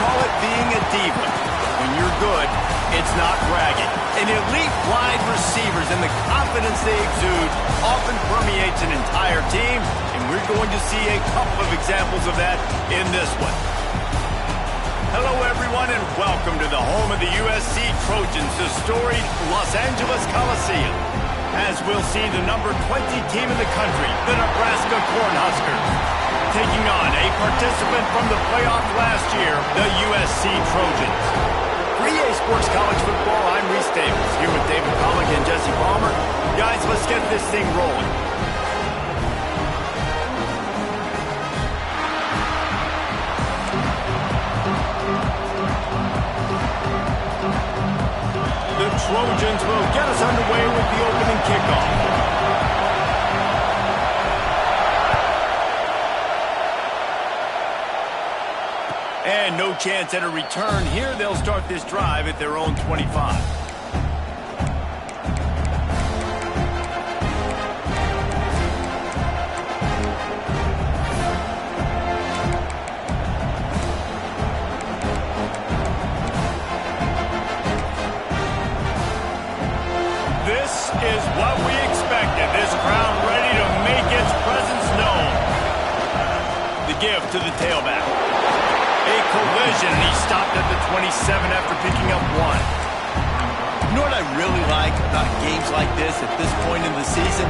call it being a diva. When you're good, it's not bragging. And elite wide receivers and the confidence they exude often permeates an entire team, and we're going to see a couple of examples of that in this one. Hello, everyone, and welcome to the home of the USC Trojans, the storied Los Angeles Coliseum. As we'll see the number 20 team in the country, the Nebraska Cornhuskers, taking on a participant from the playoff last year, the USC Trojans. For EA Sports College Football, I'm Reese Davis, here with David Pollock and Jesse Palmer. Guys, let's get this thing rolling. The Trojans will get us underway with the opening kickoff. And no chance at a return here. They'll start this drive at their own 25. This is what we expected. This crowd ready to make its presence known. The give to the tailback. A collision, and he stopped at the 27 after picking up one. You know what I really like about games like this at this point in the season?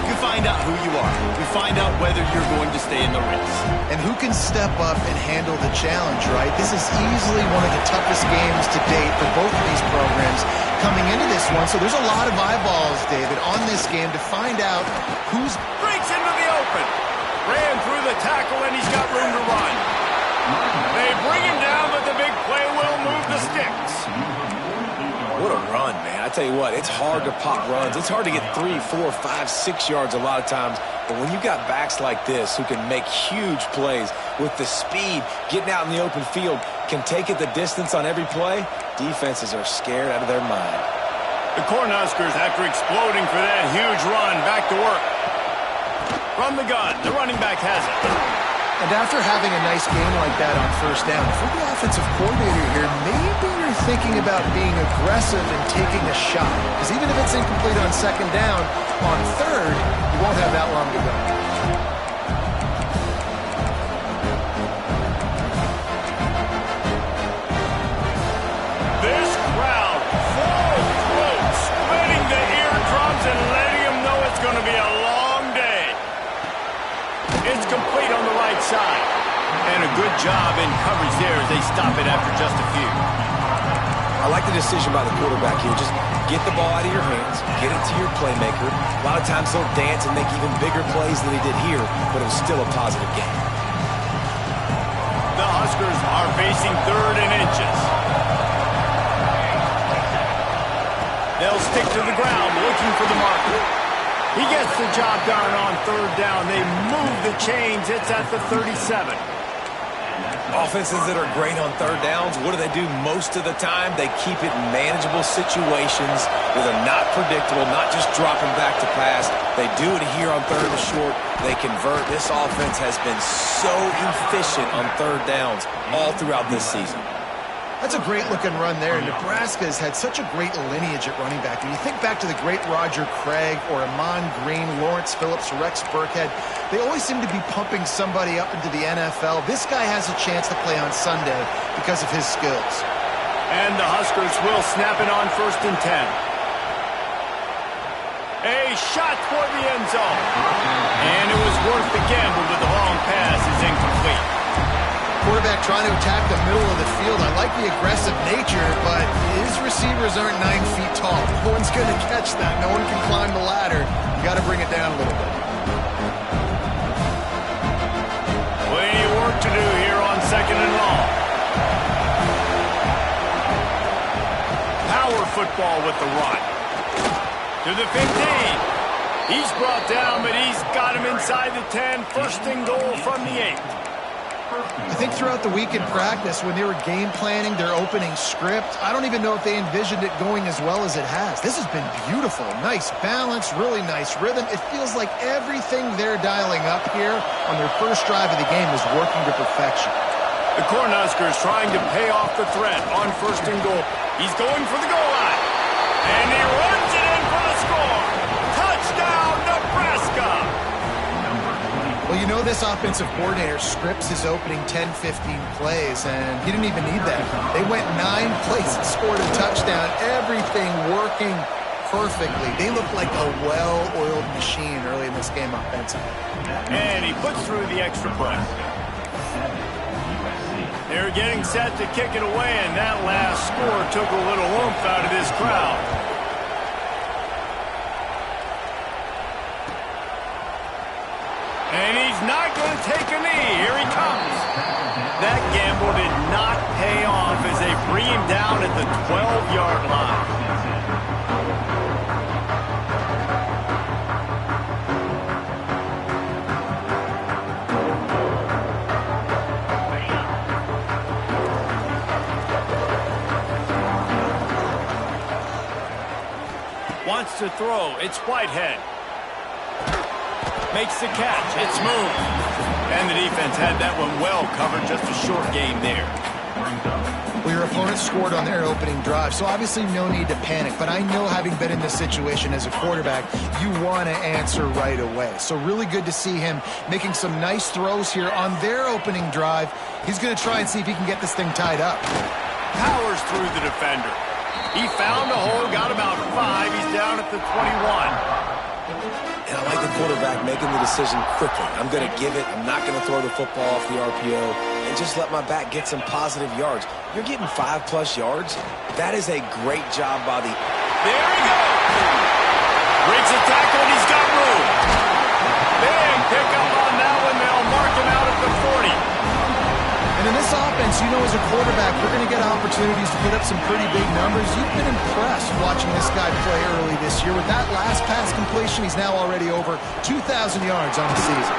You find out who you are. You find out whether you're going to stay in the race. And who can step up and handle the challenge, right? This is easily one of the toughest games to date for both of these programs coming into this one. So there's a lot of eyeballs, David, on this game to find out who's... Breaks into the open. Ran through the tackle, and he's got room to run. They bring him down, but the big play will move the sticks. What a run, man. I tell you what, it's hard to pop runs. It's hard to get 3, 4, 5, 6 yards a lot of times. But when you've got backs like this who can make huge plays with the speed, getting out in the open field, can take it the distance on every play, defenses are scared out of their mind. The Cornhuskers, after exploding for that huge run, back to work. From the gun, the running back has it. And after having a nice game like that on first down, if you're the offensive coordinator here, maybe you're thinking about being aggressive and taking a shot. Because even if it's incomplete on second down, on third, you won't have that long to go. This crowd, full throat, splitting the eardrums and letting them know it's going to be a long day. It's complete on the right side. And a good job in coverage there as they stop it after just a few. I like the decision by the quarterback here. Just get the ball out of your hands, get it to your playmaker. A lot of times he'll dance and make even bigger plays than he did here, but it was still a positive game. The Huskers are facing 3rd and inches. They'll stick to the ground looking for the marker. He gets the job done on 3rd down. They move the chains. It's at the 37. Offenses that are great on 3rd downs, what do? Most of the time, they keep it in manageable situations where they're not predictable, not just dropping back to pass. They do it here on 3rd and short. They convert. This offense has been so efficient on 3rd downs all throughout this season. That's a great-looking run there. Nebraska has had such a great lineage at running back. When you think back to the great Roger Craig or Amon Green, Lawrence Phillips, Rex Burkhead, they always seem to be pumping somebody up into the NFL. This guy has a chance to play on Sunday because of his skills. And the Huskers will snap it on 1st and 10. A shot for the end zone. And it was worth the gamble, but the long pass is incomplete. Quarterback trying to attack the middle of the field. I like the aggressive nature, but his receivers aren't 9 feet tall. No one's going to catch that. No one can climb the ladder. You got to bring it down a little bit. Plenty of work to do here on 2nd and long. Power football with the run. To the 15. He's brought down, but he's got him inside the 10. 1st and goal from the 8. I think throughout the week in practice, when they were game planning their opening script, I don't even know if they envisioned it going as well as it has. This has been beautiful. Nice balance, really nice rhythm. It feels like everything they're dialing up here on their first drive of the game is working to perfection. The Cornhuskers trying to pay off the threat on 1st and goal. He's going for the goal line. And he runs it in for the score. Touchdown, Nebraska. Well, you know this offensive coordinator scripts his opening 10-15 plays, and he didn't even need that. They went 9 plays and scored a touchdown. Everything working perfectly. They look like a well-oiled machine early in this game offensively. And he puts through the extra point. They're getting set to kick it away, and that last score took a little oomph out of this crowd. And he's not going to take a knee. Here he comes. That gamble did not pay off as they bring him down at the 12-yard line. Wants to throw. It's Whitehead. Makes the catch. It's smooth. And the defense had that one well covered. Just a short game there. Well, your opponent scored on their opening drive, so obviously no need to panic. But I know, having been in this situation as a quarterback, you want to answer right away. So really good to see him making some nice throws here on their opening drive. He's going to try and see if he can get this thing tied up. Powers through the defender. He found a hole, got about 5. He's down at the 21. And I like the quarterback making the decision quickly. I'm going to give it. I'm not going to throw the football off the RPO and just let my back get some positive yards. You're getting 5+ yards. That is a great job by the... There he goes. Breaks a tackle, and he's got room. Big pickup on that one. They'll mark him out at the 40. And in this offense, you know, as a quarterback, we're going to get opportunities to put up some pretty big numbers. You've been impressed watching this guy play early this year. With that last pass completion, he's now already over 2,000 yards on the season.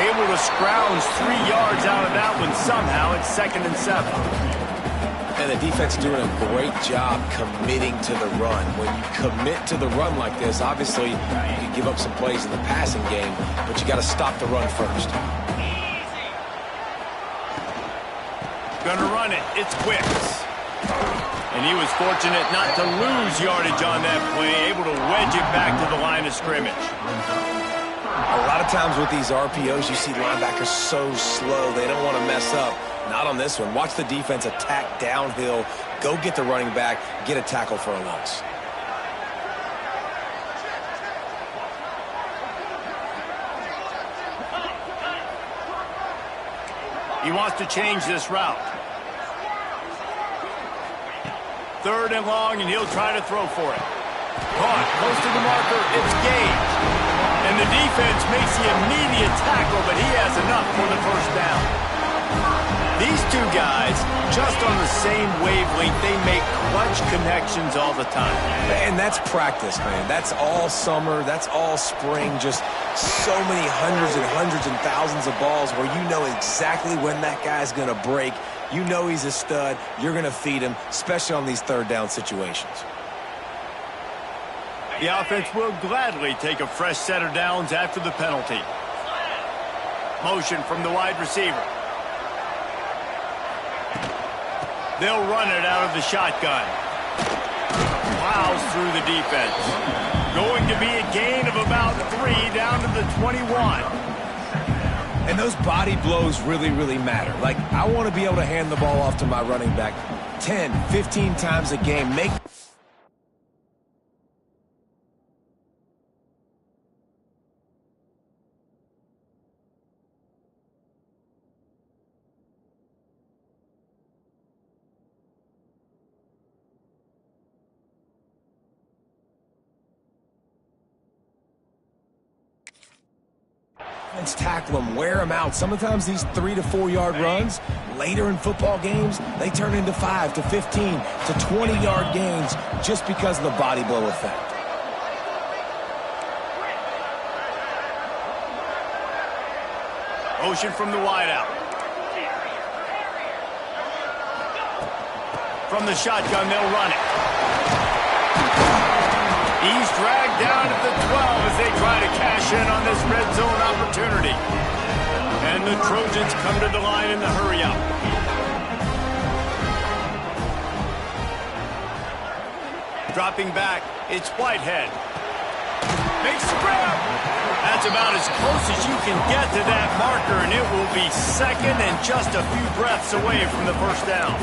Able to scrounge 3 yards out of that one somehow. It's 2nd and 7. And the defense doing a great job committing to the run. When you commit to the run like this, obviously you can give up some plays in the passing game, but you got to stop the run first. Gonna run it. It's Wicks. And he was fortunate not to lose yardage on that play, able to wedge it back to the line of scrimmage. A lot of times with these RPOs, you see linebackers so slow, they don't want to mess up. Not on this one. Watch the defense attack downhill, go get the running back, get a tackle for a loss. He wants to change this route. 3rd and long, and he'll try to throw for it. Caught, close to the marker, it's Gage. And the defense makes the immediate tackle, but he has enough for the 1st down. These two guys, just on the same wavelength, they make clutch connections all the time. And that's practice, man. That's all summer. That's all spring. Just so many hundreds and thousands of balls where you know exactly when that guy's going to break. You know he's a stud. You're going to feed him, especially on these 3rd down situations. The offense will gladly take a fresh set of downs after the penalty. Motion from the wide receiver. They'll run it out of the shotgun. Plows through the defense. Going to be a gain of about 3 down to the 21. And those body blows really, really matter. Like, I want to be able to hand the ball off to my running back 10, 15 times a game. Make tackle them, wear them out. Sometimes these 3 to 4 yard runs later in football games, they turn into 5 to 15 to 20 yard gains just because of the body blow effect. Motion from the wideout. From the shotgun, they'll run it. He's dragged down at the 12 as they try to cash in on this red zone opportunity. And And the Trojans come to the line in the hurry-up. Dropping back, it's Whitehead. Makes the grab. That's about as close as you can get to that marker, and it will be second and just a few breaths away from the first down.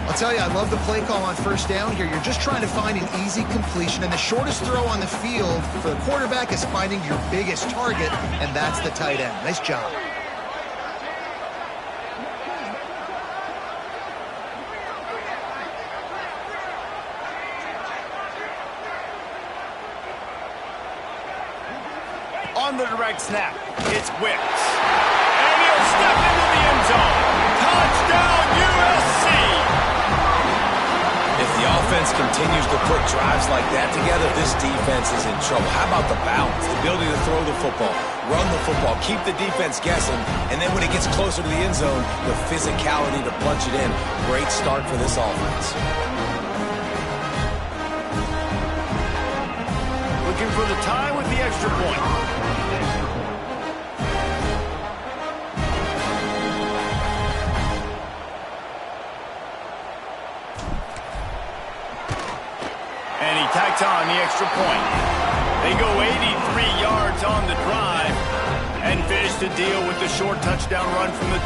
I'll tell you, I love the play call on first down here. You're just trying to find an easy completion, and the shortest throw on the field for the quarterback is finding your biggest target, and that's the tight end. Nice job. On the direct snap, it's Wicks. And he'll step into the end zone. Touchdown, USC! If the offense continues to put drives like that together, this defense is in trouble. How about the balance, the ability to throw the football, run the football, keep the defense guessing, and then when it gets closer to the end zone, the physicality to punch it in. Great start for this offense. Looking for the tie with the extra point. And he tacked on the extra point. They go 83 yards on the drive and finish the deal with the short touchdown run from the 2.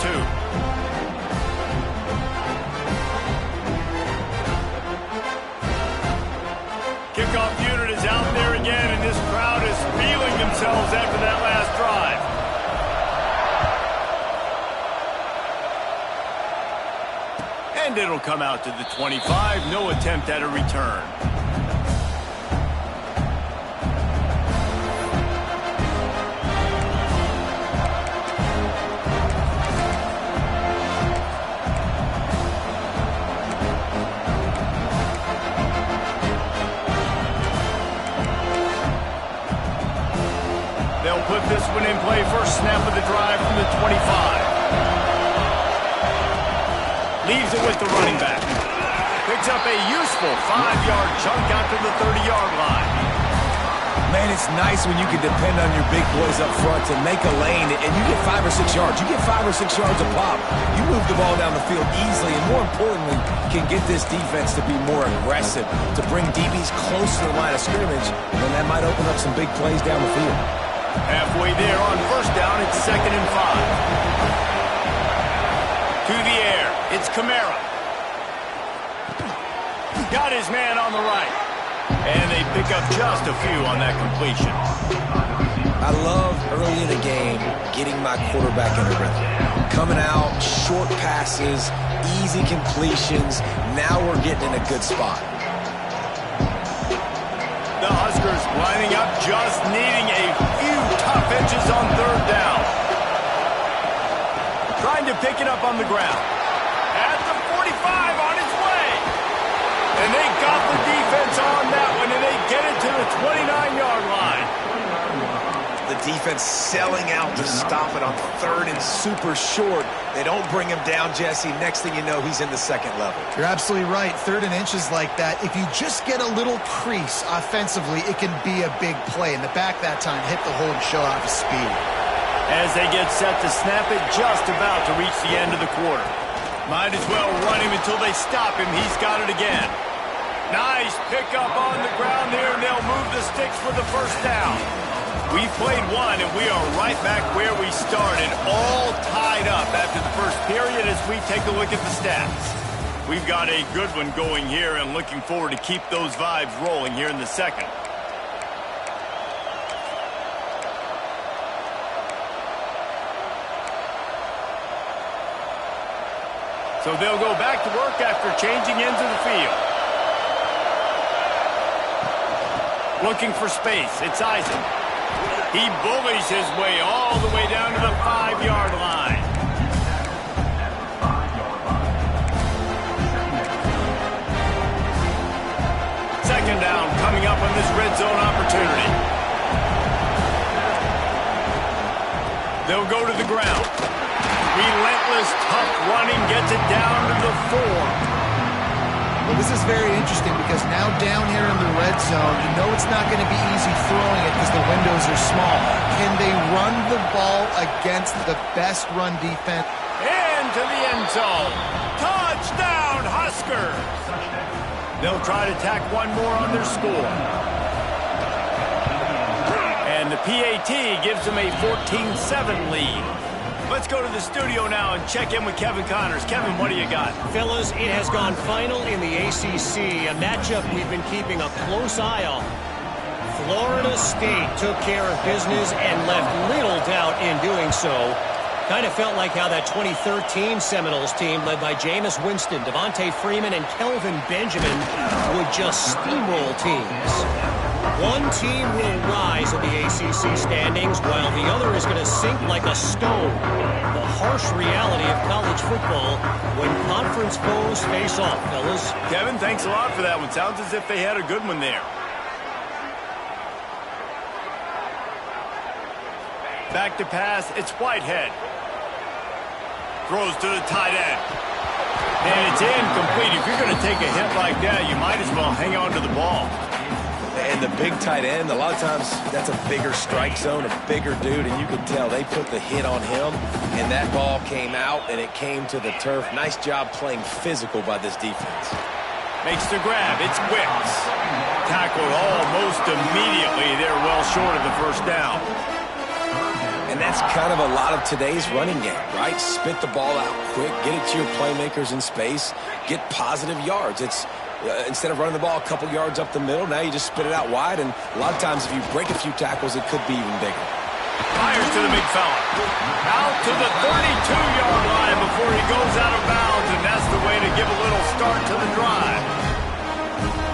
Kickoff unit is out there again, and this crowd is feeling themselves after that last drive. And it'll come out to the 25. No attempt at a return. They'll put this one in play. First snap of the drive from the 25. Leaves it with the running back. Picks up a useful 5-yard chunk out to the 30-yard line. Man, it's nice when you can depend on your big boys up front to make a lane, and you get 5 or 6 yards. You get 5 or 6 yards a pop. You move the ball down the field easily, and more importantly, can get this defense to be more aggressive, to bring DBs close to the line of scrimmage, and then that might open up some big plays down the field. Halfway there on first down, it's 2nd and 5. To the air, it's Kamara. Got his man on the right. And they pick up just a few on that completion. I love early in the game getting my quarterback in a rhythm. Coming out, short passes, easy completions. Now we're getting in a good spot. The Huskers lining up, just needing a few tough inches on third down. Trying to pick it up on the ground. At the 45, on its way. And they got the defense on that one, and they get it to the 29-yard line. The defense selling out to stop it on third and super short. They don't bring him down, Jesse. Next thing you know, he's in the second level. You're absolutely right. 3rd and inches like that, if you just get a little crease offensively, it can be a big play. And the back that time hit the hole and show off his speed. As they get set to snap it, just about to reach the end of the quarter. Might as well run him until they stop him. He's got it again. Nice pickup on the ground there, and they'll move the sticks for the first down. We've played one, and we are right back where we started, all tied up after the first period as we take a look at the stats. We've got a good one going here and looking forward to keep those vibes rolling here in the second. So they'll go back to work after changing ends of the field. Looking for space, it's Isaac. He bullies his way all the way down to the 5-yard line. Second down coming up on this red zone opportunity. They'll go to the ground. Relentless, tough running gets it down to the 4. Well, this is very interesting because now down here in the red zone, you know it's not going to be easy throwing it because the windows are small. Can they run the ball against the best run defense? Into the end zone. Touchdown, Huskers! They'll try to tack one more on their score. And the PAT gives them a 14-7 lead. Let's go to the studio now and check in with Kevin Connors. Kevin, what do you got? Fellas, it has gone final in the ACC, a matchup we've been keeping a close eye on. Florida State took care of business and left little doubt in doing so. Kind of felt like how that 2013 Seminoles team led by Jameis Winston, Devontae Freeman, and Kelvin Benjamin would just steamroll teams. One team will rise in the ACC standings while the other is going to sink like a stone. The harsh reality of college football when conference foes face off, fellas. Kevin, thanks a lot for that one. Sounds as if they had a good one there. Back to pass, it's Whitehead. Throws to the tight end. And it's incomplete. If you're going to take a hit like that, you might as well hang on to the ball. And the big tight end, a lot of times that's a bigger strike zone, a bigger dude, and you can tell they put the hit on him, and that ball came out, and it came to the turf. Nice job playing physical by this defense. Makes the grab. It's Wicks. Tackled almost immediately. They're well short of the first down. And that's kind of a lot of today's running game, right? Spit the ball out quick, get it to your playmakers in space, get positive yards. It's instead of running the ball a couple yards up the middle, now you just spit it out wide, and a lot of times if you break a few tackles, it could be even bigger. Fires to the big fella. Out to the 32-yard line before he goes out of bounds, and that's the way to give a little start to the drive.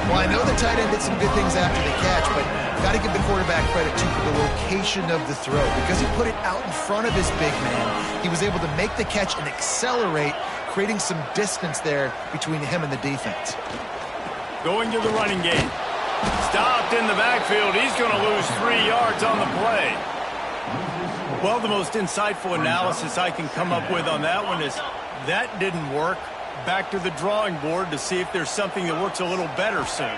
Well, I know the tight end did some good things after the catch, but got to give the quarterback credit, too, for the location of the throw. Because he put it out in front of his big man, he was able to make the catch and accelerate, creating some distance there between him and the defense. Going to the running game. Stopped in the backfield. He's going to lose 3 yards on the play. Well, the most insightful analysis I can come up with on that one is that didn't work. Back to the drawing board to see if there's something that works a little better soon.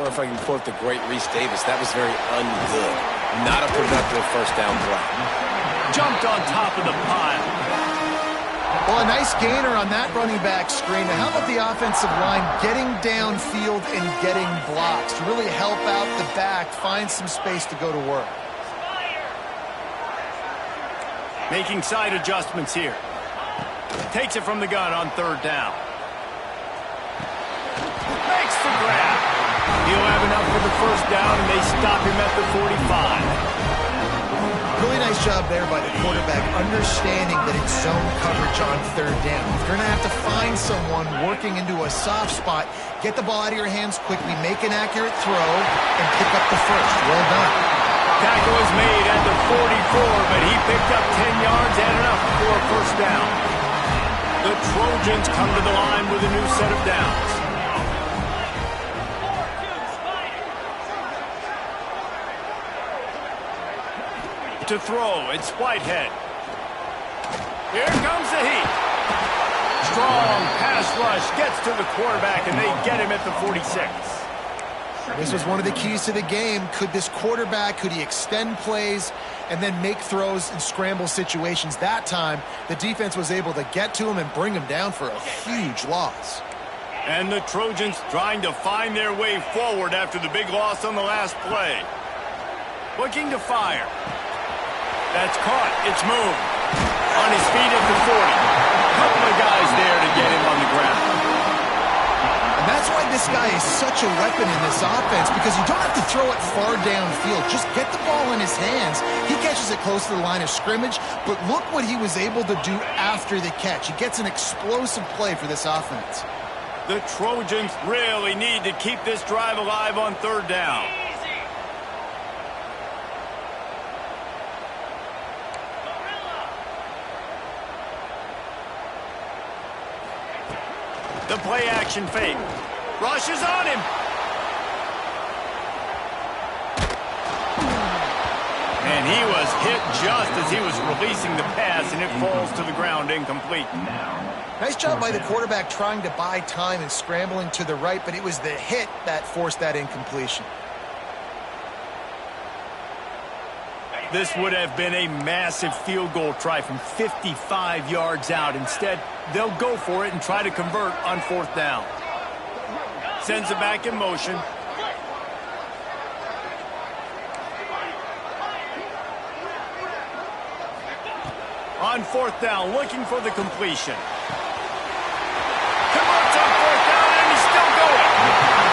Or if I can quote the great Reese Davis, that was very ungood. Not a productive first down play. Jumped on top of the pile. Well, a nice gainer on that running back screen. Now, how about the offensive line getting downfield and getting blocks to really help out the back, find some space to go to work? Making side adjustments here. Takes it from the gun on third down. Makes the grab. He'll have enough for the first down, and they stop him at the 45. Really nice job there by the quarterback, understanding that it's zone coverage on third down. If you're going to have to find someone working into a soft spot, get the ball out of your hands quickly, make an accurate throw, and pick up the first. Well done. Tackle is made at the 44, but he picked up 10 yards and enough for a first down. The Trojans come to the line with a new set of downs. To throw, it's Whitehead. Here comes the heat. Strong pass rush gets to the quarterback, and they get him at the 46. This was one of the keys to the game. Could this quarterback, could he extend plays and then make throws in scramble situations? That time, the defense was able to get to him and bring him down for a huge loss. And the Trojans trying to find their way forward after the big loss on the last play. Looking to fire. That's caught. It's moved. On his feet at the 40. Couple of guys there to get him on the ground. And that's why this guy is such a weapon in this offense, because you don't have to throw it far downfield. Just get the ball in his hands. He catches it close to the line of scrimmage, but look what he was able to do after the catch. He gets an explosive play for this offense. The Trojans really need to keep this drive alive on third down. The play action fake. Rushes on him. And he was hit just as he was releasing the pass, and it falls to the ground incomplete. Nice job by the quarterback trying to buy time and scrambling to the right, but it was the hit that forced that incompletion. This would have been a massive field goal try from 55 yards out. Instead, they'll go for it and try to convert on 4th down. Sends it back in motion. On 4th down, looking for the completion. Converts on 4th down, and he's still going.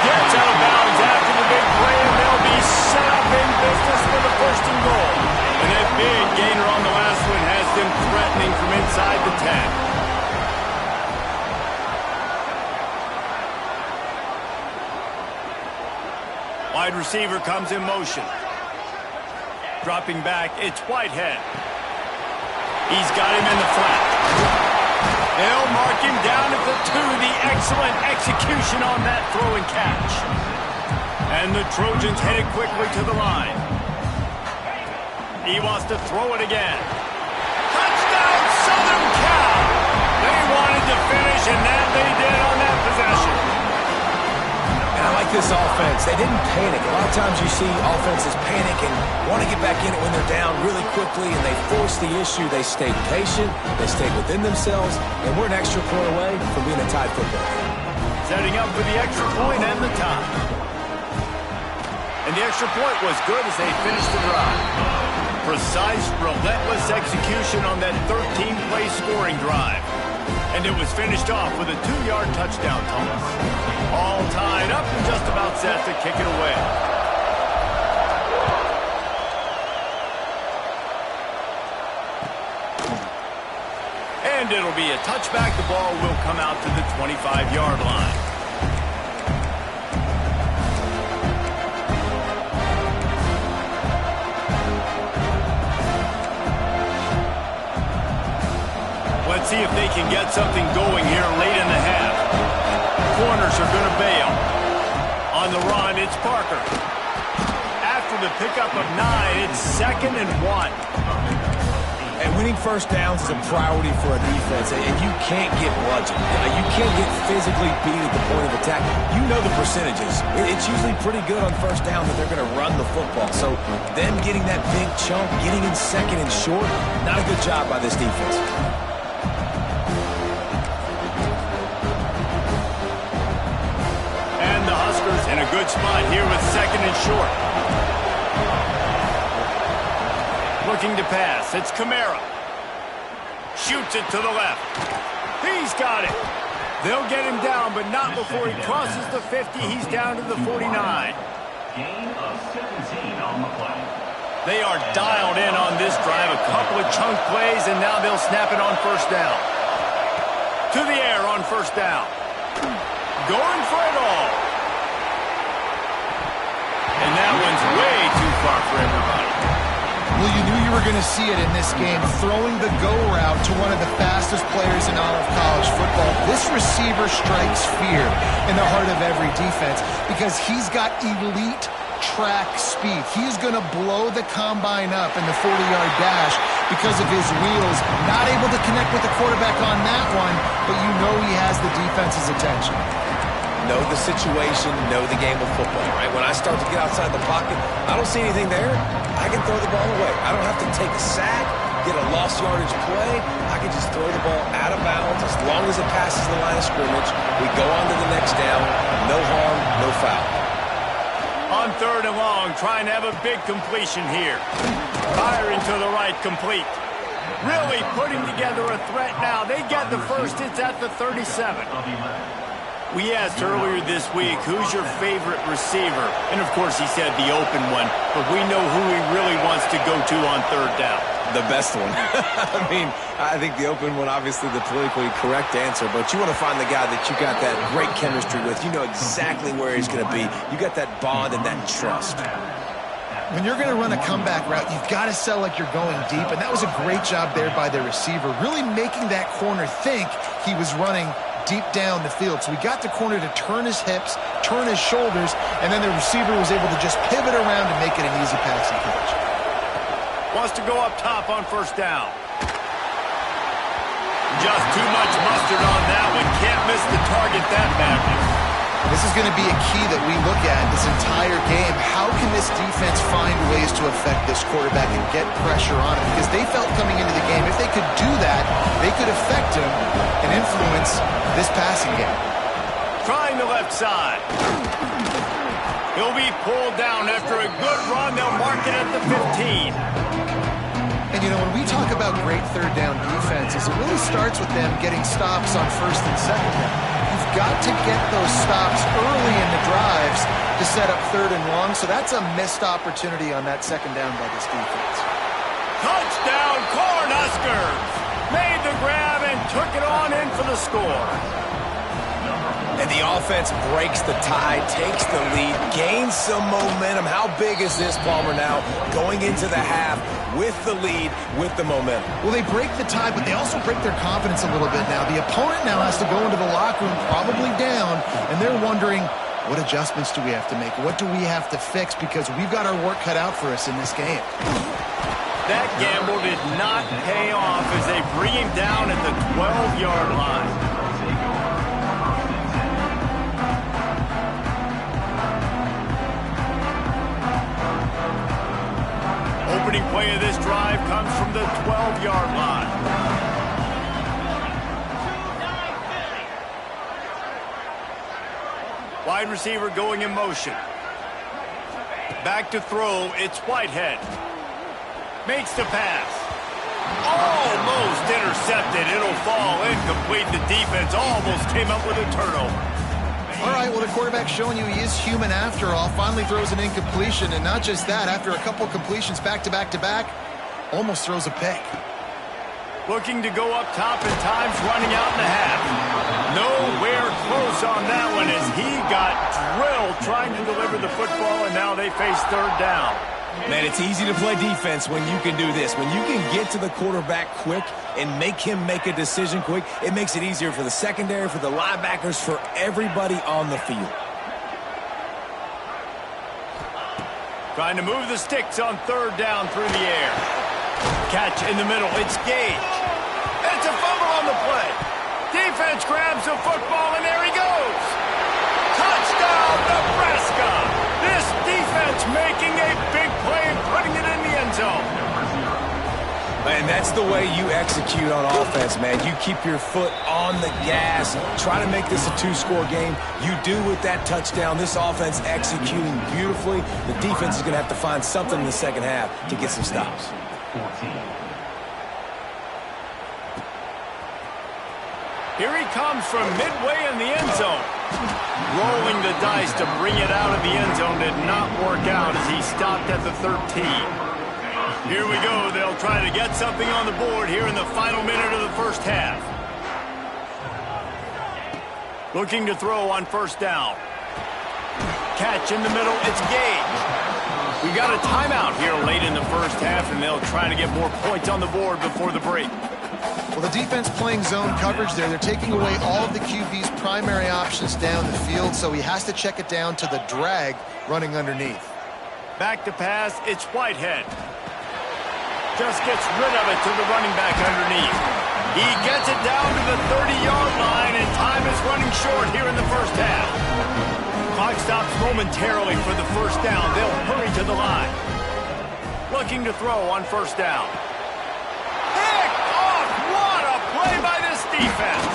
Gets out of bounds after the big play, and they'll be set up in business for the 1st and goal. And that big gainer on the last one has them threatening from inside the 10. Wide receiver comes in motion. Dropping back, it's Whitehead. He's got him in the flat. They'll mark him down at the 2. The excellent execution on that throw and catch. And the Trojans headed quickly to the line. He wants to throw it again. Touchdown, Southern Cal! They wanted to finish, and that they did on that possession. And I like this offense. They didn't panic. A lot of times you see offenses panic and want to get back in it when they're down really quickly, and they force the issue. They stayed patient. They stayed within themselves, and we're an extra point away from being a tied football game. Setting up for the extra point and the tie. And the extra point was good as they finished the drive. Precise, relentless execution on that 13-play scoring drive. And it was finished off with a 2-yard touchdown toss. All tied up and just about set to kick it away. And it'll be a touchback. The ball will come out to the 25-yard line. Let's see if they can get something going here late in the half. Corners are going to bail. On the run, it's Parker. After the pickup of 9, it's 2nd and 1. And winning 1st downs is a priority for a defense, and you can't get bludgeoned. You can't get physically beat at the point of attack. You know the percentages. It's usually pretty good on 1st down that they're going to run the football. So them getting that big chunk, getting in 2nd and short, not a good job by this defense. In a good spot here with 2nd and short. Looking to pass. It's Kamara. Shoots it to the left. He's got it. They'll get him down, but not before he crosses the 50. He's down to the 49. Gain of 17 on the play. They are dialed in on this drive. A couple of chunk plays, and now they'll snap it on 1st down. To the air on 1st down. Going for it all. And that one's way too far for everybody. Well, you knew you were going to see it in this game, throwing the go route to one of the fastest players in all of college football. This receiver strikes fear in the heart of every defense because he's got elite track speed. He's going to blow the combine up in the 40-yard dash because of his wheels. Not able to connect with the quarterback on that one, but you know he has the defense's attention. Know the situation, know the game of football, right? When I start to get outside the pocket, I don't see anything there, I can throw the ball away. I don't have to take a sack, get a lost yardage play. I can just throw the ball out of bounds as long as it passes the line of scrimmage. We go on to the next down. No harm, no foul. On 3rd and long, trying to have a big completion here. Firing to the right, complete. Really putting together a threat now. They get the first. It's at the 37. We asked earlier this week, who's your favorite receiver? And, of course, he said the open one, but we know who he really wants to go to on 3rd down. The best one. I mean, I think the open one, obviously the politically correct answer, but you want to find the guy that you got that great chemistry with. You know exactly where he's going to be. You got that bond and that trust. When you're going to run a comeback route, you've got to sell like you're going deep, and that was a great job there by the receiver, really making that corner think he was running deep down the field. So we got the corner to turn his hips, turn his shoulders, and then the receiver was able to just pivot around and make it an easy passing catch. Wants to go up top on first down. Just too much mustard on that one. Can't miss the target that badly. This is going to be a key that we look at this entire game. How can this defense find ways to affect this quarterback and get pressure on him? Because they felt coming into the game, if they could do that, they could affect him and influence this passing game. Trying the left side. He'll be pulled down after a good run. They'll mark it at the 15. And, you know, when we talk about great third down defenses, it really starts with them getting stops on first and second down. You've got to get those stops early in the drives to set up third and long, so that's a missed opportunity on that second down by this defense. Touchdown, Cornhuskers! Made the grab and took it on in for the score. And the offense breaks the tie, takes the lead, gains some momentum. How big is this, Palmer, now going into the half with the lead, with the momentum? Well, they break the tie, but they also break their confidence a little bit now. The opponent now has to go into the locker room probably down, and they're wondering, what adjustments do we have to make? What do we have to fix? Because we've got our work cut out for us in this game. That gamble did not pay off as they bring him down at the 12-yard line. Opening play of this drive comes from the 12-yard line. Wide receiver going in motion. Back to throw, it's Whitehead. Makes the pass. Almost intercepted. It'll fall incomplete. The defense almost came up with a turnover. All right, well, the quarterback's showing you he is human after all. Finally throws an incompletion, and not just that, after a couple completions back-to-back-to-back, almost throws a pick. Looking to go up top and time's running out in the half. Nowhere close on that one as he got drilled trying to deliver the football, and now they face third down. Man, it's easy to play defense when you can do this. When you can get to the quarterback quick and make him make a decision quick, it makes it easier for the secondary, for the linebackers, for everybody on the field. Trying to move the sticks on third down through the air. Catch in the middle. It's Gage. It's a fumble on the play. Defense grabs the football, and there he goes. Touchdown, Nebraska. This defense making a big play and putting it in the end zone. And that's the way you execute on offense, man. You keep your foot on the gas. Try to make this a two-score game. You do with that touchdown. This offense executing beautifully. The defense is going to have to find something in the second half to get some stops. 14. Here he comes from midway in the end zone. Rolling the dice to bring it out of the end zone did not work out as he stopped at the 13. Here we go. They'll try to get something on the board here in the final minute of the first half. Looking to throw on first down. Catch in the middle. It's Gage. We got a timeout here late in the first half, and they'll try to get more points on the board before the break. Well, the defense playing zone coverage there. They're taking away all of the QB's primary options down the field, so he has to check it down to the drag running underneath. Back to pass, it's Whitehead. Just gets rid of it to the running back underneath. He gets it down to the 30-yard line, and time is running short here in the first half. Clock stops momentarily for the first down. They'll hurry to the line. Looking to throw on first down. Play by this defense.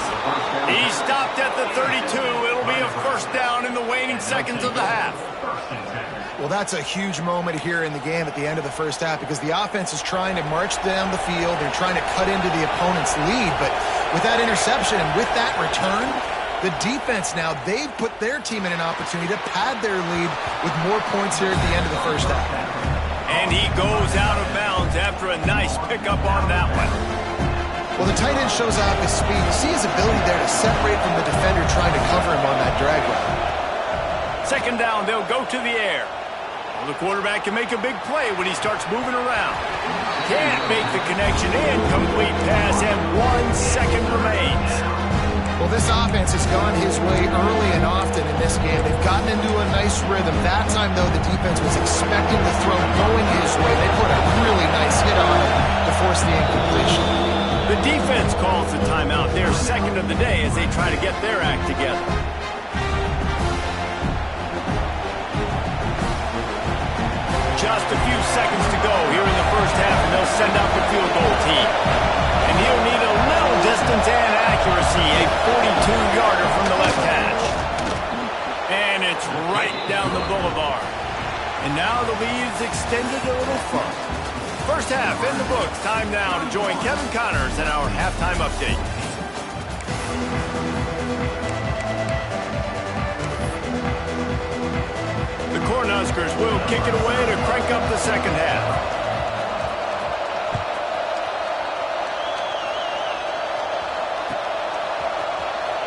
He stopped at the 32. It'll be a first down in the waning seconds of the half. Well, that's a huge moment here in the game at the end of the first half because the offense is trying to march down the field. They're trying to cut into the opponent's lead, but with that interception and with that return, the defense now, they've put their team in an opportunity to pad their lead with more points here at the end of the first half. And he goes out of bounds after a nice pickup on that one. Well, the tight end shows off his speed. You see his ability there to separate from the defender trying to cover him on that drag route. Second down, they'll go to the air. Well, the quarterback can make a big play when he starts moving around. Can't make the connection. Incomplete pass, and 1 second remains. Well, this offense has gone his way early and often in this game. They've gotten into a nice rhythm. That time, though, the defense was expecting the throw going his way. They put a really nice hit on him to force the incompletion. The defense calls the timeout. Their second of the day as they try to get their act together. Just a few seconds to go here in the first half, and they'll send out the field goal team. And he'll need a little distance and accuracy, a 42-yarder from the left hash. And it's right down the boulevard. And now the lead is extended a little further. First half in the books. Time now to join Kevin Connors in our halftime update. The Cornhuskers will kick it away to crank up the second half.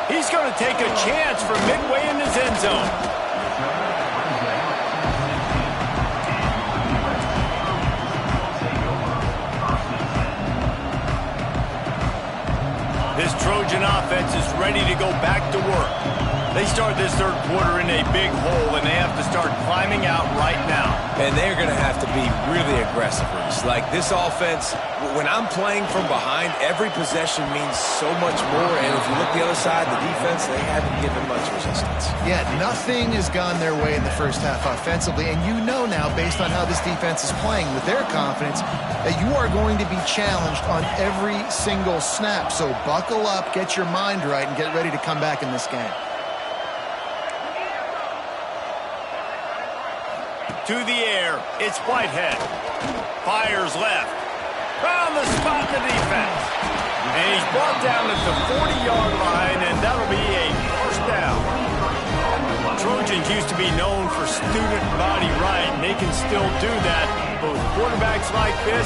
He's going to take a chance from midway in his end zone. This Trojan offense is ready to go back to work. They start this third quarter in a big hole, and they have to start climbing out right now. And they're going to have to be really aggressive. Like this offense, when I'm playing from behind, every possession means so much more. And if you look the other side, the defense, they haven't given much resistance. Yeah, nothing has gone their way in the first half offensively. And you know now, based on how this defense is playing with their confidence, that you are going to be challenged on every single snap. So buckle up, get your mind right, and get ready to come back in this game. To the air, it's Whitehead. Fires left. Found the spot in the defense. And he's brought down at the 40-yard line, and that'll be a first down. Trojans used to be known for student body right, and they can still do that. But with quarterbacks like this,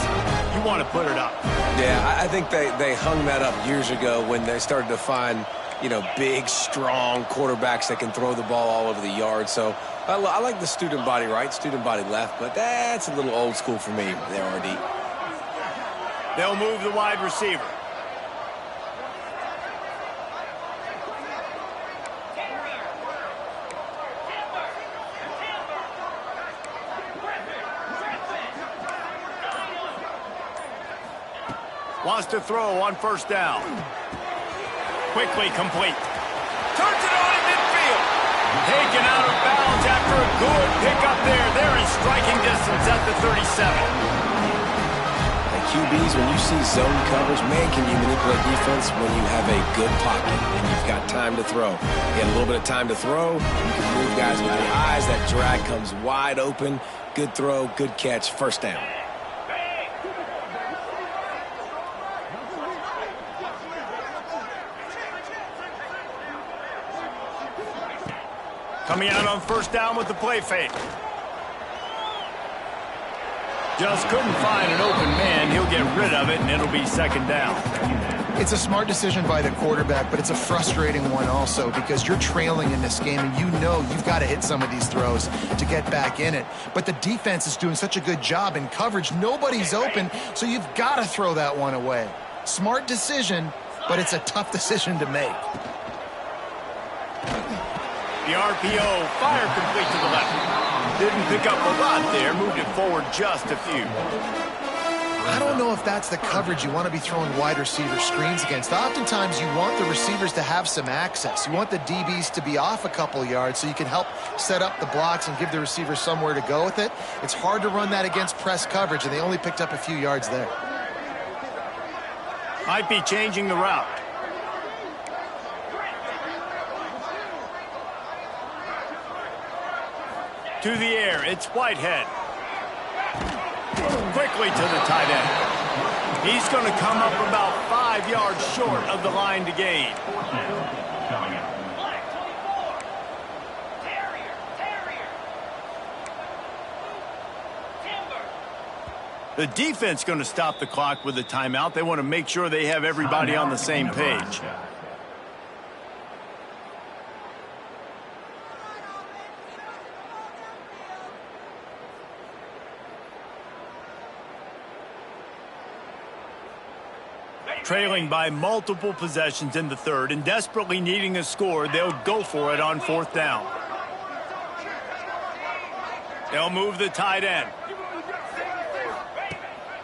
you want to put it up. Yeah, I think they hung that up years ago when they started to find, you know, big, strong quarterbacks that can throw the ball all over the yard. So I like the student body right, student body left, but that's a little old school for me there, RD. They'll move the wide receiver. Wants to throw on first down. Quickly complete. Turns it on in midfield. Taken out of bounds after a good pickup there. They're in striking distance at the 37. Like QBs, when you see zone coverage, man, can you manipulate defense when you have a good pocket and you've got time to throw. You get a little bit of time to throw. You can move guys with your eyes. That drag comes wide open. Good throw, good catch, first down. Coming out on first down with the play fake. Just couldn't find an open man. He'll get rid of it, and it'll be second down. It's a smart decision by the quarterback, but it's a frustrating one also because you're trailing in this game, and you know you've got to hit some of these throws to get back in it. But the defense is doing such a good job in coverage. Nobody's open, so you've got to throw that one away. Smart decision, but it's a tough decision to make. The RPO, fire complete to the left. Didn't pick up a lot there, moved it forward just a few. I don't know if that's the coverage you want to be throwing wide receiver screens against. Oftentimes you want the receivers to have some access. You want the DBs to be off a couple yards so you can help set up the blocks and give the receiver somewhere to go with it. It's hard to run that against press coverage, and they only picked up a few yards there. Might be changing the route. To the air, it's Whitehead. Quickly to the tight end. He's going to come up about 5 yards short of the line to gain. The defense going to stop the clock with a timeout. They want to make sure they have everybody on the same page. Trailing by multiple possessions in the third and desperately needing a score, they'll go for it on fourth down. They'll move the tight end.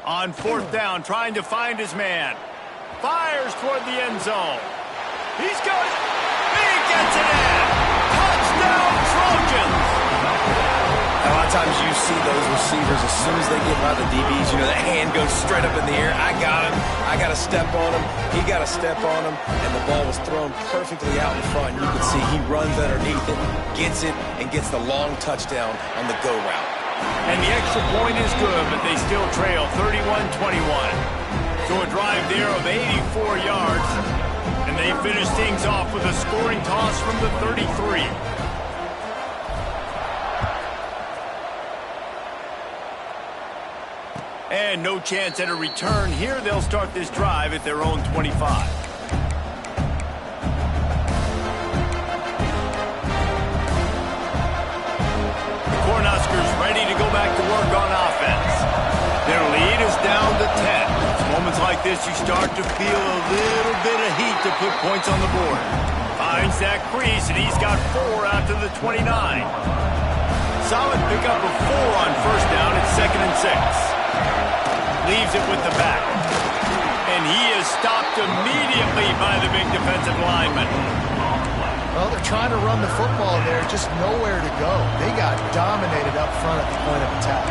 On fourth down, trying to find his man. Fires toward the end zone. He's going. He gets it in. Touchdown, Trojans. A lot of times you see those receivers, as soon as they get by the DBs, you know, that hand goes straight up in the air. I got him. I got to step on him. He got to step on him. And the ball was thrown perfectly out in front. You can see he runs underneath it, gets it, and gets the long touchdown on the go route. And the extra point is good, but they still trail 31-21. So a drive there of 84 yards. And they finish things off with a scoring toss from the 33. And no chance at a return here. They'll start this drive at their own 25. The Cornhuskers ready to go back to work on offense. Their lead is down to 10. It's moments like this you start to feel a little bit of heat to put points on the board. Finds that crease, and he's got 4 out to the 29. Solid pickup of 4 on first down at 2nd and 6. Leaves it with the back. And he is stopped immediately by the big defensive lineman. Well, they're trying to run the football there, just nowhere to go. They got dominated up front at the point of attack.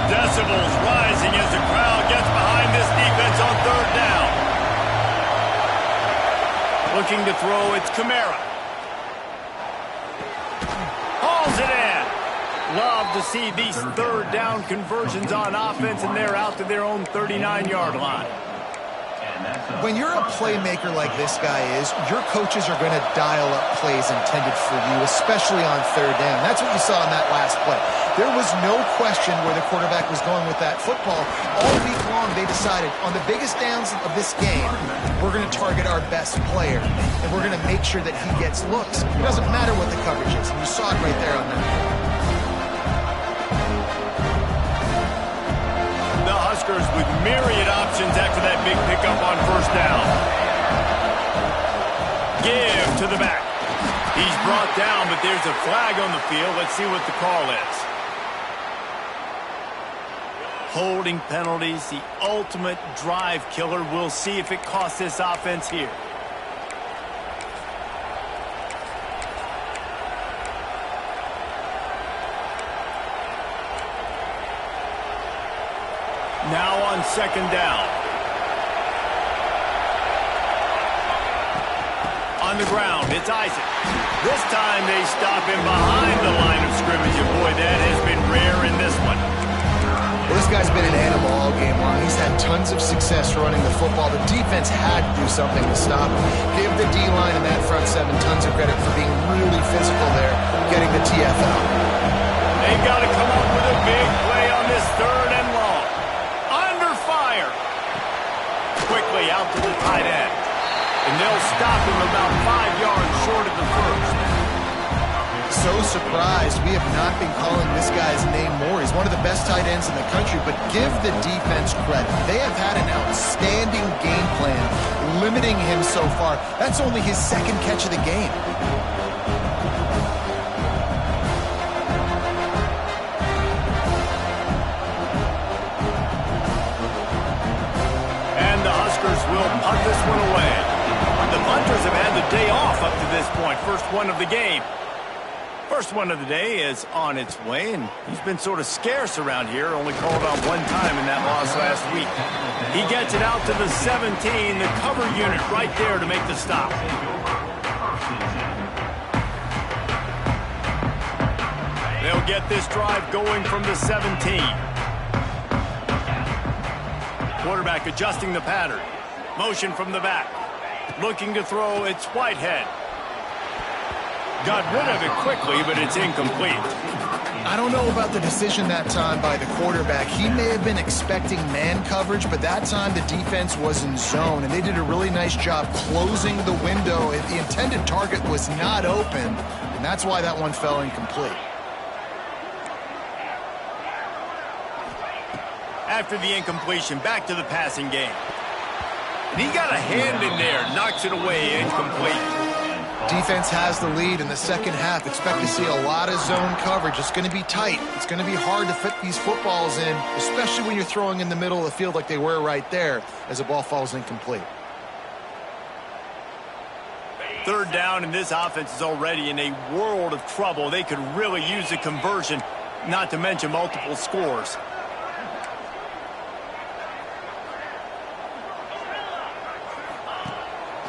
Decibels rising as the crowd gets behind this defense on third down. Looking to throw, it's Kamara. Hauls it in. Love to see these third down conversions on offense, and they're out to their own 39-yard line. When you're a playmaker like this guy is, your coaches are going to dial up plays intended for you, especially on third down. That's what you saw in that last play. There was no question where the quarterback was going with that football. All week long, they decided on the biggest downs of this game, we're going to target our best player, and we're going to make sure that he gets looks. It doesn't matter what the coverage is, and you saw it right there on that. The Huskers with myriad options after that big pickup on first down. Give to the back. He's brought down, but there's a flag on the field. Let's see what the call is. Holding penalties, the ultimate drive killer. We'll see if it costs this offense here. Now on second down. On the ground, it's Isaac. This time they stop him behind the line of scrimmage, and boy, that has been rare in this one. Well, this guy's been an animal all game long. He's had tons of success running the football. The defense had to do something to stop him. Give the D-line and that front seven tons of credit for being really physical there, getting the TFL. They've got to come up with a big play on this third and long. Under fire. Quickly out to the tight end. And they'll stop him about 5 yards short of the first. So surprised we have not been calling this guy's name more. He's one of the best tight ends in the country, but give the defense credit. They have had an outstanding game plan limiting him so far. That's only his second catch of the game. And the Huskers will punt this one away. The punters have had the day off up to this point. First one of the game. First one of the day is on its way, and he's been sort of scarce around here, only called on one time in that loss last week. He gets it out to the 17, the cover unit right there to make the stop. They'll get this drive going from the 17. Quarterback adjusting the pattern. Motion from the back. Looking to throw, it's Whitehead. Got rid of it quickly, but it's incomplete. I don't know about the decision that time by the quarterback. He may have been expecting man coverage, but that time the defense was in zone, and they did a really nice job closing the window. The intended target was not open, and that's why that one fell incomplete. After the incompletion, back to the passing game. And he got a hand in there, knocks it away, incomplete. Defense has the lead in the second half. Expect to see a lot of zone coverage. It's going to be tight. It's going to be hard to fit these footballs in, especially when you're throwing in the middle of the field like they were right there as the ball falls incomplete. Third down, and this offense is already in a world of trouble. They could really use a conversion, not to mention multiple scores.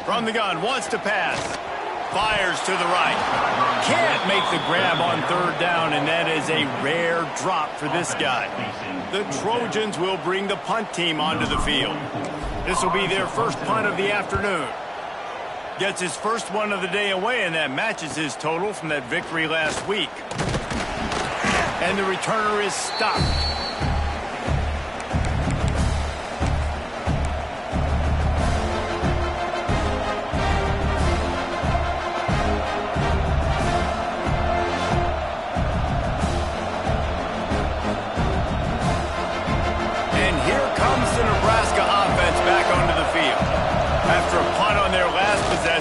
From the gun, wants to pass. Fires to the right. Can't make the grab on third down, and that is a rare drop for this guy. The Trojans will bring the punt team onto the field. This will be their first punt of the afternoon. Gets his first one of the day away, and that matches his total from that victory last week. And the returner is stopped.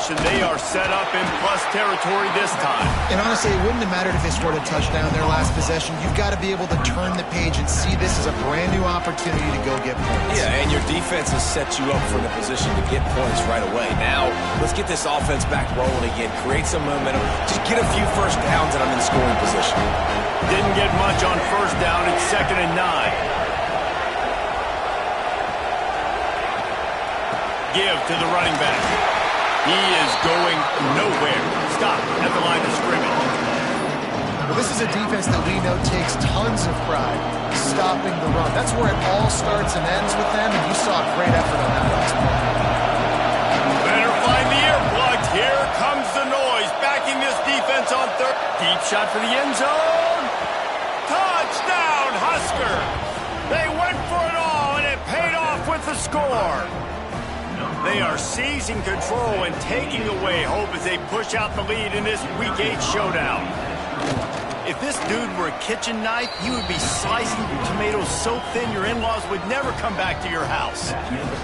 They are set up in plus territory this time. And honestly, it wouldn't have mattered if they scored a touchdown their last possession. You've got to be able to turn the page and see this as a brand new opportunity to go get points. Yeah, and your defense has set you up for the position to get points right away. Now, let's get this offense back rolling again. Create some momentum. Just get a few first downs and I'm in scoring position. Didn't get much on first down. It's 2nd and 9. Give to the running back. He is going nowhere. Stop at the line of scrimmage. Well, this is a defense that we know takes tons of pride stopping the run. That's where it all starts and ends with them, and you saw a great effort on that last play. Better find the earplugs. Here comes the noise. Backing this defense on third. Deep shot for the end zone. Touchdown, Husker. They went for it all, and it paid off with the score. They are seizing control and taking away hope as they push out the lead in this Week 8 showdown. If this dude were a kitchen knife, he would be slicing tomatoes so thin your in-laws would never come back to your house.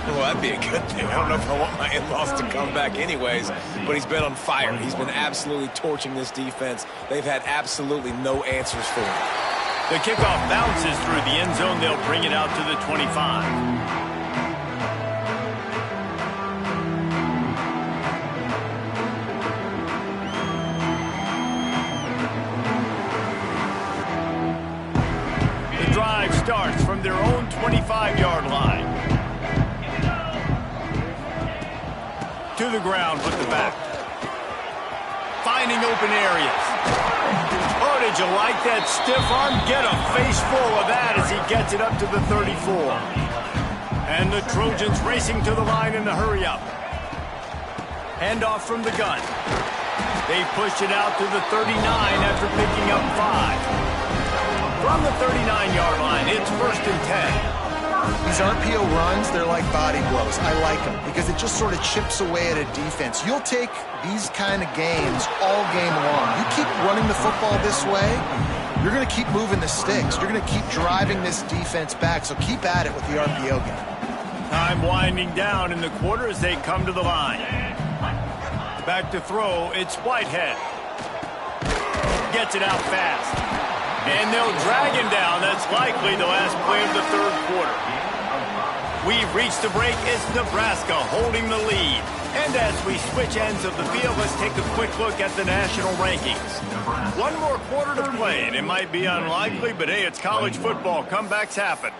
Well, that'd be a good thing. I don't know if I want my in-laws to come back anyways, but he's been on fire. He's been absolutely torching this defense. They've had absolutely no answers for him. The kickoff bounces through the end zone. They'll bring it out to the 25. Starts from their own 25-yard line. To the ground with the back. Finding open areas. Oh, did you like that stiff arm? Get a face full of that as he gets it up to the 34. And the Trojans racing to the line in the hurry up. Handoff from the gun. They push it out to the 39 after picking up 5. From the 39-yard line, it's 1st and 10. These RPO runs, they're like body blows. I like them because it just sort of chips away at a defense. You'll take these kind of games all game long. You keep running the football this way, you're going to keep moving the sticks. You're going to keep driving this defense back, so keep at it with the RPO game. Time winding down in the quarter as they come to the line. Back to throw, it's Whitehead. Gets it out fast. And they'll drag him down. That's likely the last play of the third quarter. We've reached the break. It's Nebraska holding the lead. And as we switch ends of the field, let's take a quick look at the national rankings. One more quarter to play, and it might be unlikely, but hey, it's college football. Comebacks happen.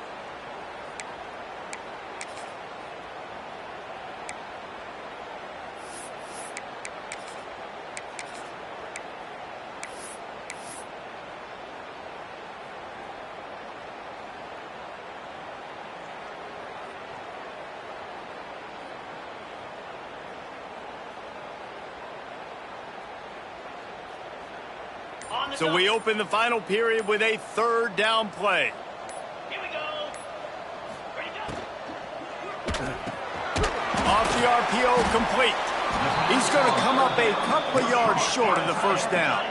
So we open the final period with a 3rd down play. Here we go. Ready to go. Off the RPO, complete. He's going to come up a couple of yards short of the 1st down.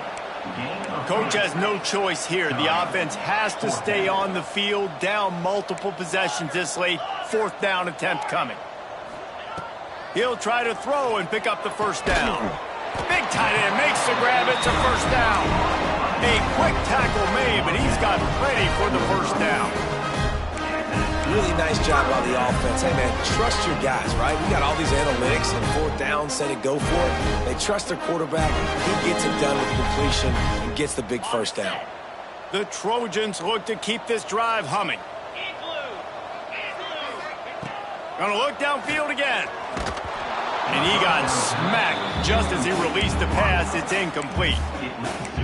Coach has no choice here. The offense has to stay on the field, down multiple possessions this late. 4th down attempt coming. He'll try to throw and pick up the first down. Big tight end makes the grab. It's a first down. A quick tackle made, but he's got plenty for the first down. Really nice job by the offense. Hey, man, trust your guys, right? We got all these analytics and 4th down, set it, go for it. They trust their quarterback. He gets it done with completion and gets the big first down. The Trojans look to keep this drive humming. Gonna look downfield again. And he got smacked just as he released the pass. It's incomplete.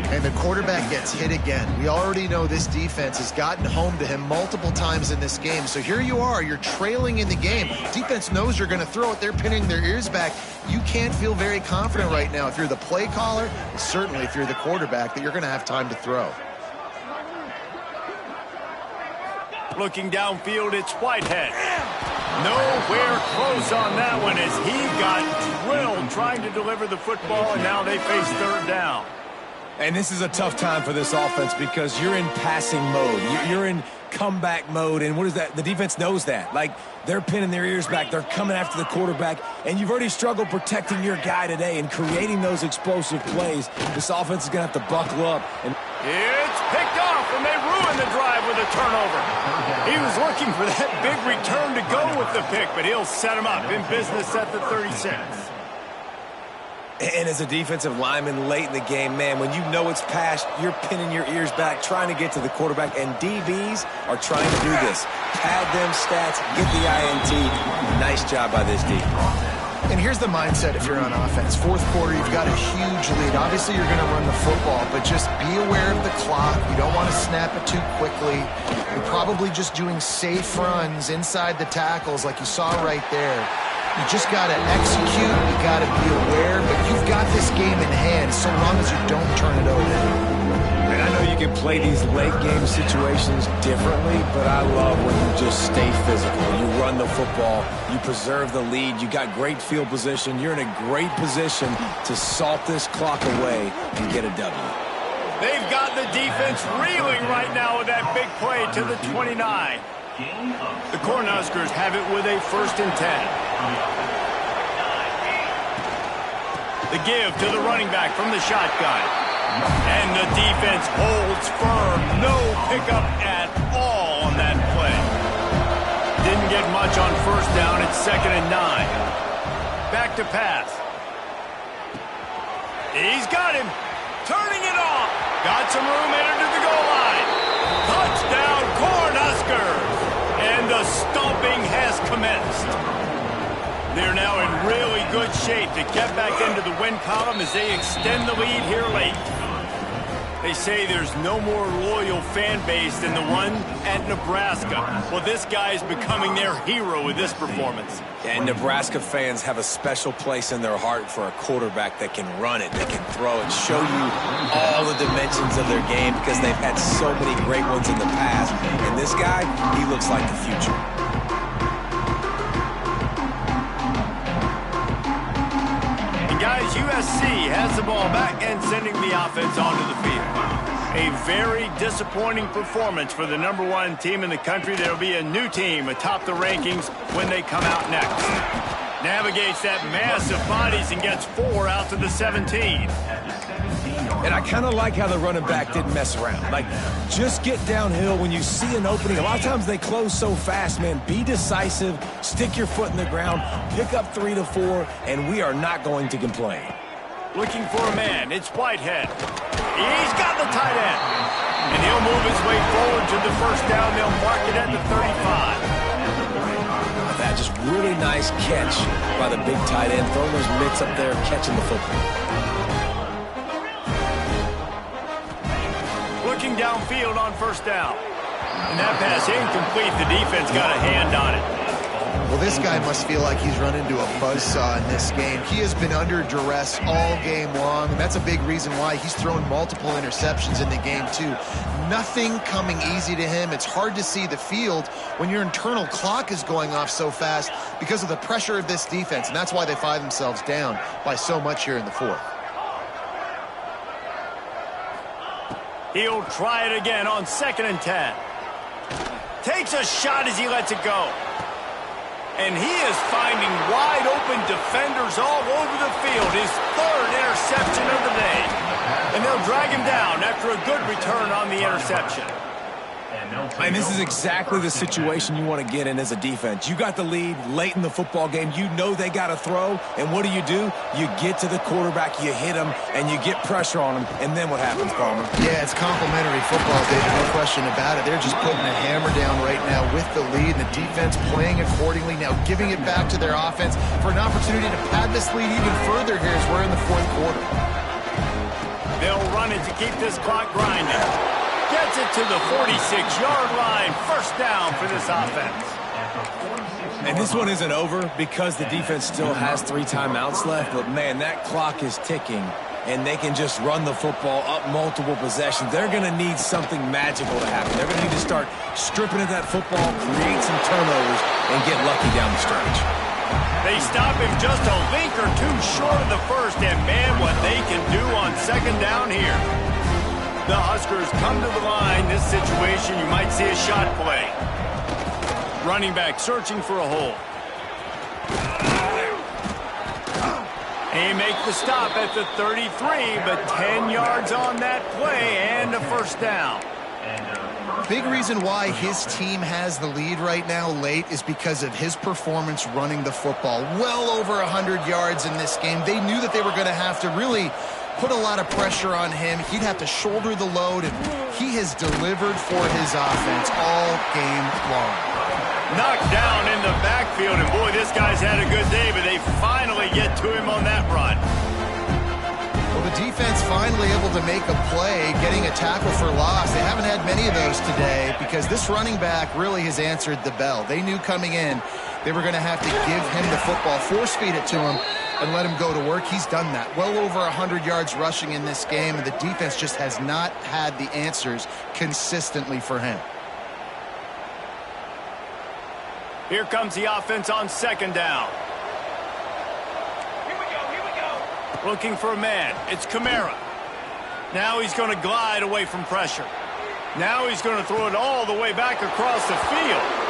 And the quarterback gets hit again. We already know this defense has gotten home to him multiple times in this game. So here you are, you're trailing in the game. Defense knows you're going to throw it. They're pinning their ears back. You can't feel very confident right now if you're the play caller, and certainly if you're the quarterback, that you're going to have time to throw. Looking downfield, it's Whitehead. Nowhere close on that one as he got drilled trying to deliver the football, and now they face 3rd down. And this is a tough time for this offense because you're in passing mode. You're in comeback mode, and what is that? The defense knows that. Like, they're pinning their ears back. They're coming after the quarterback, and you've already struggled protecting your guy today and creating those explosive plays. This offense is going to have to buckle up. And it's picked off, and they ruin the drive with a turnover. He was looking for that big return to go with the pick, but he'll set him up in business at the 36. And as a defensive lineman late in the game, man, when you know it's past, you're pinning your ears back, trying to get to the quarterback, and DBs are trying to do this. Pad them stats, get the INT. Nice job by this D. And here's the mindset if you're on offense. 4th quarter, you've got a huge lead. Obviously, you're going to run the football, but just be aware of the clock. You don't want to snap it too quickly. You're probably just doing safe runs inside the tackles like you saw right there. You just got to execute. You got to be aware, but you've got this game in hand so long as you don't turn it over. And I know you can play these late game situations differently, but I love when you just stay physical. You run the football, you preserve the lead, you got great field position, you're in a great position to salt this clock away and get a W. They've got the defense reeling right now with that big play to the 29. The Cornhuskers have it with a 1st and 10. The give to the running back from the shotgun. And the defense holds firm. No pickup at all on that play. Didn't get much on 1st down. It's 2nd and 9. Back to pass. He's got him. Turning it off. Got some room headed to the goal line. Touchdown, Cornhuskers. And the stomping has commenced. They're now in really good shape to get back into the win column as they extend the lead here late. They say there's no more loyal fan base than the one at Nebraska. Well, this guy's becoming their hero with this performance. And Nebraska fans have a special place in their heart for a quarterback that can run it, that can throw it, show you all the dimensions of their game because they've had so many great ones in the past. And this guy, he looks like the future. Guys, USC has the ball back and sending the offense onto the field. A very disappointing performance for the #1 team in the country. There will be a new team atop the rankings when they come out next. Navigates that mass of bodies and gets 4 out to the 17. And I kind of like how the running back didn't mess around. Like, just get downhill when you see an opening. A lot of times they close so fast, man. Be decisive, stick your foot in the ground, pick up 3 to 4, and we are not going to complain. Looking for a man. It's Whitehead. He's got the tight end. And he'll move his way forward to the 1st down. They'll mark it at the 35. That just really nice catch by the big tight end. Throwing those mitts up there, catching the football. Looking downfield on 1st down. And that pass incomplete. The defense got a hand on it. Well, this guy must feel like he's run into a buzzsaw in this game. He has been under duress all game long, and that's a big reason why he's thrown multiple interceptions in the game, too. Nothing coming easy to him. It's hard to see the field when your internal clock is going off so fast because of the pressure of this defense, and that's why they find themselves down by so much here in the 4th. He'll try it again on 2nd and 10. Takes a shot as he lets it go. And he is finding wide-open defenders all over the field. His 3rd interception of the day. And they'll drag him down after a good return on the interception. And this is exactly the situation you want to get in as a defense. You got the lead late in the football game. You know they got to throw. And what do? You get to the quarterback, you hit him, and you get pressure on him. And then what happens, Palmer? Yeah, it's complimentary football, David. No question about it. They're just putting a hammer down right now with the lead. And the defense playing accordingly. Now giving it back to their offense for an opportunity to pad this lead even further here as we're in the 4th quarter. They'll run it to keep this clock grinding. Gets it to the 46-yard line. 1st down for this offense. And this one isn't over because the defense still has 3 timeouts left. But, man, that clock is ticking. And they can just run the football up multiple possessions. They're going to need something magical to happen. They're going to need to start stripping at that football, create some turnovers, and get lucky down the stretch. They stop him just a link or two short of the 1st. And, man, what they can do on 2nd down here. The Huskers come to the line. This situation, you might see a shot play. Running back searching for a hole. He makes the stop at the 33, but 10 yards on that play and a 1st down. Big reason why his team has the lead right now late is because of his performance running the football. Well over 100 yards in this game. They knew that they were going to have to really put a lot of pressure on him. He'd have to shoulder the load, and he has delivered for his offense all game long. Knocked down in the backfield, and boy, this guy's had a good day, but they finally get to him on that run. Well, the defense finally able to make a play, getting a tackle for loss. They haven't had many of those today because this running back really has answered the bell. They knew coming in they were going to have to give him the football, force feed it to him, and let him go to work. He's done that. Well over 100 yards rushing in this game, and the defense just has not had the answers consistently for him. Here comes the offense on 2nd down. Here we go. Looking for a man. It's Kamara. Now he's going to glide away from pressure. Now he's going to throw it all the way back across the field.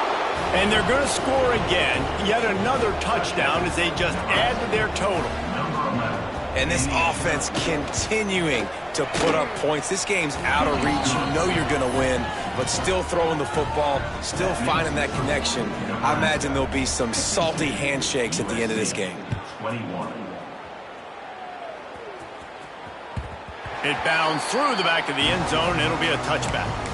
And they're going to score again. Yet another touchdown as they just add to their total. And this offense continuing to put up points. This game's out of reach. You know you're going to win, but still throwing the football, still finding that connection. I imagine there'll be some salty handshakes at the end of this game. 21. It bounds through the back of the end zone. It'll be a touchback.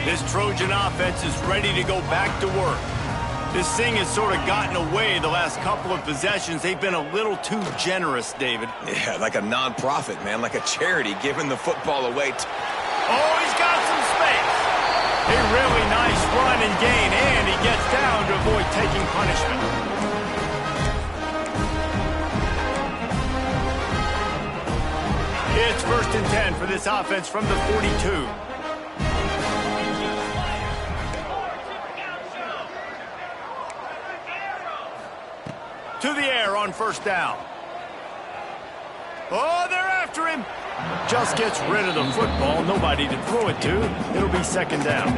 This Trojan offense is ready to go back to work. This thing has sort of gotten away the last couple of possessions. They've been a little too generous, David. Yeah, like a non-profit, man, like a charity giving the football away. Oh, he's got some space. A really nice run and gain, and he gets down to avoid taking punishment. It's 1st and 10 for this offense from the 42. To the air on 1st down. Oh, they're after him. Just gets rid of the football. Nobody to throw it to. It'll be 2nd down.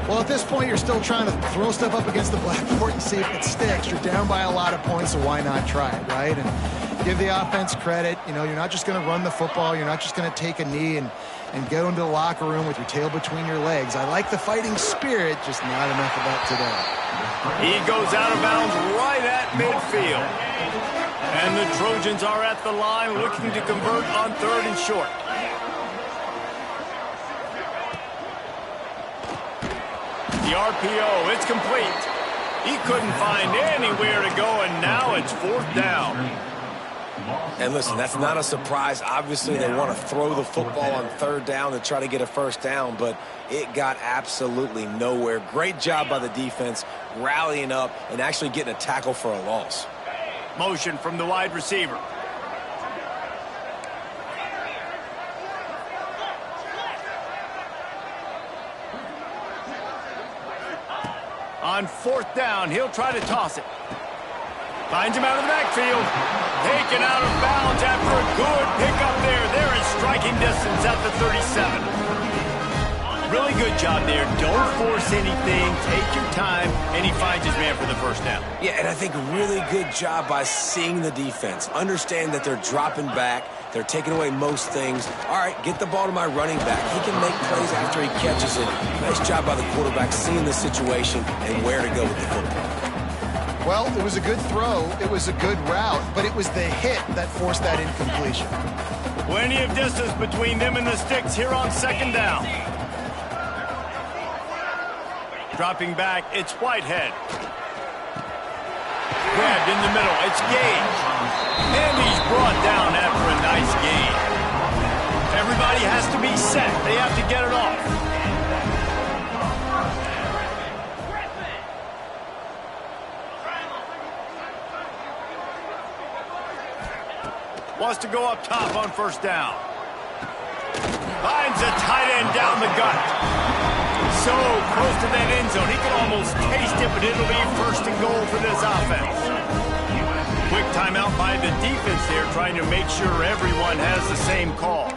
Well, at this point, you're still trying to throw stuff up against the blackboard and see if it sticks. You're down by a lot of points, so why not try it, right? And give the offense credit. You know, you're not just going to run the football. You're not just going to take a knee and go into the locker room with your tail between your legs. I like the fighting spirit, just not enough of that today. He goes out of bounds right at midfield. And the Trojans are at the line looking to convert on 3rd and short. The RPO, it's complete. He couldn't find anywhere to go, and now it's 4th down. And listen, that's not a surprise. Obviously, they want to throw the football on 3rd down to try to get a 1st down, but it got absolutely nowhere. Great job by the defense, rallying up and actually getting a tackle for a loss. Motion from the wide receiver. On 4th down, he'll try to toss it. Finds him out of the backfield. Taken out of bounds after a good pickup there. They're in striking distance at the 37. Really good job there. Don't force anything. Take your time. And he finds his man for the first down. Yeah, and I think really good job by seeing the defense. Understand that they're dropping back. They're taking away most things. All right, get the ball to my running back. He can make plays after he catches it. Nice job by the quarterback seeing the situation and where to go with the football. Well, it was a good throw. It was a good route, but it was the hit that forced that incompletion. Plenty of distance between them and the sticks here on second down. Dropping back, it's Whitehead. Grabbed in the middle, it's Gage. And he's brought down after a nice gain. Everybody has to be set. They have to get it off. Wants to go up top on first down. Finds a tight end down the gut. So close to that end zone. He can almost taste it, but it'll be first and goal for this offense. Quick timeout by the defense there, trying to make sure everyone has the same call.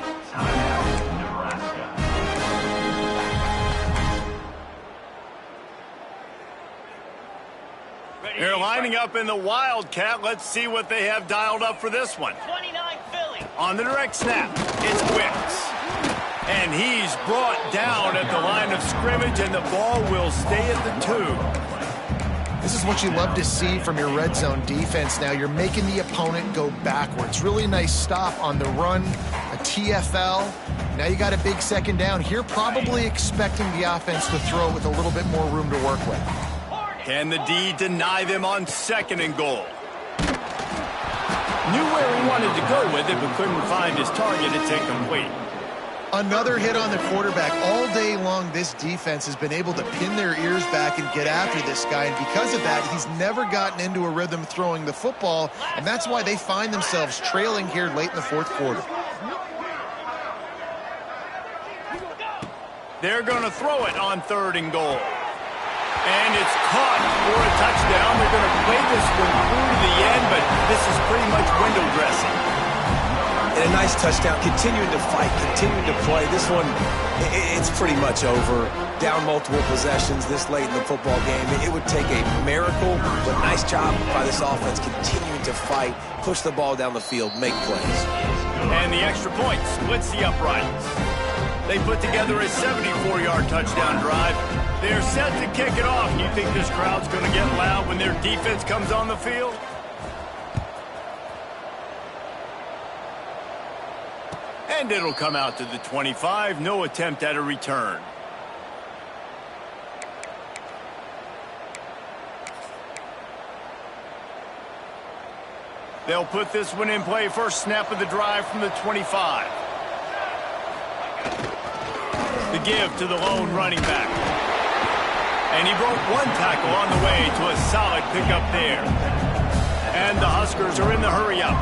They're lining up in the Wildcat. Let's see what they have dialed up for this one. 29 Philly. On the direct snap, it's Wicks. And he's brought down at the line of scrimmage, and the ball will stay at the 2. This is what you love to see from your red zone defense now. You're making the opponent go backwards. Really nice stop on the run, a TFL. Now you got a big second down here, probably expecting the offense to throw it with a little bit more room to work with. Can the D deny them on second and goal? Knew where he wanted to go with it, but couldn't find his target. It's incomplete. Another hit on the quarterback. All day long, this defense has been able to pin their ears back and get after this guy, and because of that, he's never gotten into a rhythm throwing the football, and that's why they find themselves trailing here late in the fourth quarter. They're going to throw it on third and goal. And it's caught for a touchdown. They're going to play this one through to the end, but this is pretty much window dressing. And a nice touchdown, continuing to fight, continuing to play. This one, it's pretty much over. Down multiple possessions this late in the football game. It would take a miracle, but nice job by this offense continuing to fight, push the ball down the field, make plays. And the extra point splits the uprights. They put together a 74-yard touchdown drive. They're set to kick it off. You think this crowd's going to get loud when their defense comes on the field? And it'll come out to the 25. No attempt at a return. They'll put this one in play. First snap of the drive from the 25. The give to the lone running back. And he broke one tackle on the way to a solid pickup there. And the Huskers are in the hurry-up.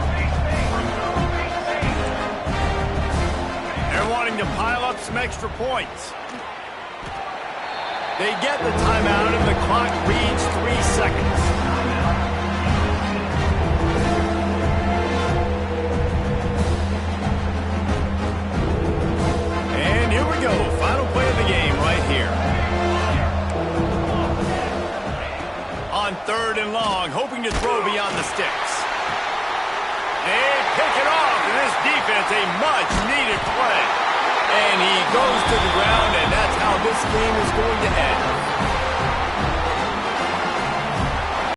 They're wanting to pile up some extra points. They get the timeout, and the clock reads 3 seconds. And here we go. Final play of the game right here. On third and long, hoping to throw beyond the sticks. They pick it off, and this defense, a much-needed play. And he goes to the ground, and that's how this game is going to end.